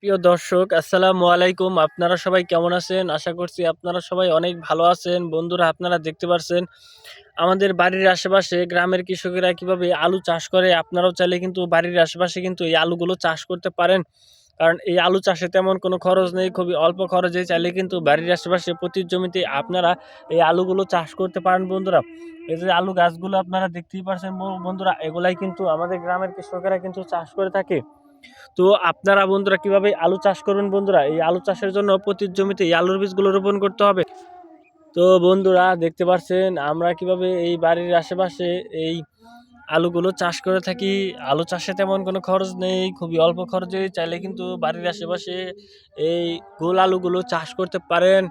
প্রিয় দর্শক, আসসালামু আলাইকুম। আপনারা সবাই কেমন আছেন? আশা করছি আপনারা সবাই অনেক ভালো আছেন। বন্ধুরা, আপনারা দেখতে পাচ্ছেন আমাদের বাড়ির আশেপাশে গ্রামের কৃষকেরা কিভাবে আলু চাষ করে। আপনারাও চাইলে কিন্তু বাড়ির আশেপাশে কিন্তু এই আলুগুলো চাষ করতে পারেন। কারণ এই আলু চাষে তেমন কোনো খরচ নেই। খুবই অল্প খরচে চাইলে কিন্তু বাড়ির আশেপাশে প্রতি জমিতে আপনারা এই আলুগুলো চাষ করতে পারেন বন্ধুরা। এই যে আলু গাছগুলো আপনারা দেখতেই পাচ্ছেন বন্ধুরা, এগুলাই কিন্তু আমাদের গ্রামের কৃষকেরা কিন্তু চাষ করে থাকে। তো আপনারা বন্ধুরা কিভাবে আলু চাষ করবেন বন্ধুরা, এই আলু চাষের জন্য প্রতি জমিতে এই আলুর বীজগুলো রোপণ করতে হবে। তো বন্ধুরা দেখতে পাচ্ছেন আমরা কিভাবে এই বাড়ির আশেপাশে এই আলুগুলো চাষ করে থাকি। আলু চাষে তেমন কোনো খরচ নেই, খুবই অল্প খরচে চাইলে কিন্তু বাড়ির আশেপাশে এই গোল আলুগুলো চাষ করতে পারেন।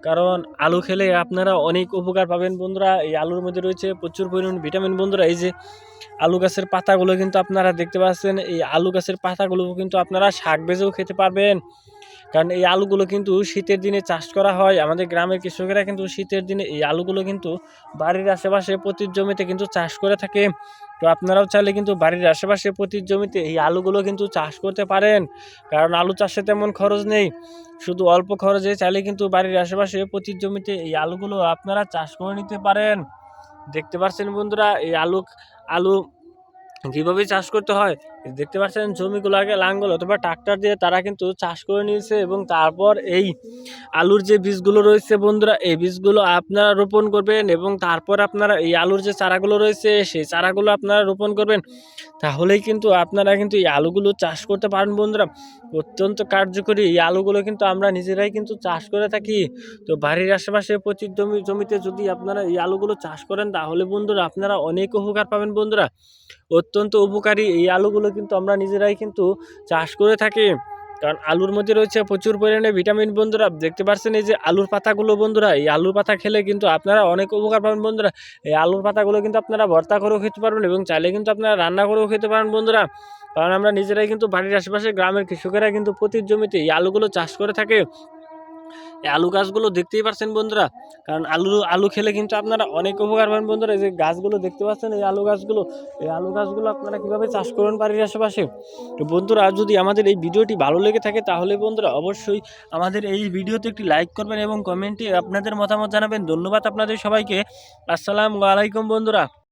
কারণ আলু খেলে আপনারা অনেক উপকার পাবেন বন্ধুরা। এই আলুর মধ্যে রয়েছে প্রচুর পরিমাণ ভিটামিন বন্ধুরা। এই যে আলু গাছের পাতাগুলো কিন্তু আপনারা দেখতে পাচ্ছেন, এই আলু গাছের পাতাগুলো কিন্তু আপনারা শাক ভেজেও খেতে পারবেন। কারণ এই আলুগুলো কিন্তু শীতের দিনে চাষ করা হয়। আমাদের গ্রামের কৃষকেরা কিন্তু শীতের দিনে এই আলুগুলো কিন্তু বাড়ির আশেপাশে প্রতি জমিতে কিন্তু চাষ করে থাকে। তো আপনারাও চাইলে কিন্তু বাড়ির আশেপাশে প্রতি জমিতে এই আলুগুলো কিন্তু চাষ করতে পারেন। কারণ আলু চাষে তেমন খরচ নেই, শুধু অল্প খরচে চাইলে কিন্তু বাড়ির আশেপাশে প্রতি জমিতে এই আলুগুলো আপনারা চাষ করে নিতে পারেন। দেখতে পাচ্ছেন বন্ধুরা, এই আলু আলু কিভাবে চাষ করতে হয়। দেখতে পাচ্ছেন জমিগুলো আগে লাঙ্গল অথবা ট্রাক্টর দিয়ে তারা কিন্তু চাষ করে নিয়েছে, এবং তারপর এই আলুর যে বীজগুলো রয়েছে বন্ধুরা, এই বীজগুলো আপনারা রোপণ করবেন, এবং তারপর আপনারা এই আলুর যে চারাগুলো রয়েছে সেই চারাগুলো আপনারা রোপণ করবেন। তাহলেই কিন্তু আপনারা কিন্তু এই আলুগুলো চাষ করতে পারেন বন্ধুরা। অত্যন্ত কার্যকরী এই আলুগুলো কিন্তু আমরা নিজেরাই কিন্তু চাষ করে থাকি। তো বাড়ির আশেপাশে প্রতি জমিতে যদি আপনারা এই আলুগুলো চাষ করেন, তাহলে বন্ধুরা আপনারা অনেক উপকার পাবেন বন্ধুরা। অত্যন্ত উপকারী এই আলুগুলো কিন্তু আমরা নিজেরাই কিন্তু চাষ করে থাকি। কারণ আলুর মধ্যে রয়েছে প্রচুর পরিমাণে ভিটামিন বন্ধুরা। দেখতে পাচ্ছেন এই যে আলুর পাতাগুলো বন্ধুরা, এই আলুর পাতা খেলে কিন্তু আপনারা অনেক উপকার পাবেন বন্ধুরা। এই আলুর পাতাগুলো কিন্তু আপনারা ভর্তা করেও খেতে পারবেন, এবং চাইলে কিন্তু আপনারা রান্না করেও খেতে পারেন বন্ধুরা। কারণ আমরা নিজেরাই কিন্তু বাড়ির আশেপাশে গ্রামের কৃষকেরা কিন্তু প্রতি জমিতে এই আলুগুলো চাষ করে থাকে। এই আলু গাছগুলো দেখতেই পাচ্ছেন বন্ধুরা। কারণ আলু খেলে কিন্তু আপনারা অনেক উপকার পাবেন বন্ধুরা। এই যে গাছগুলো দেখতে পাচ্ছেন, এই আলু গাছগুলো আপনারা কিভাবে চাষ করবেন বাড়ির আশেপাশে। তো বন্ধুরা, যদি আমাদের এই ভিডিওটি ভালো লেগে থাকে, তাহলে বন্ধুরা অবশ্যই আমাদের এই ভিডিওতে একটি লাইক করবেন এবং কমেন্টে আপনাদের মতামত জানাবেন। ধন্যবাদ আপনাদের সবাইকে। আসসালামু আলাইকুম বন্ধুরা।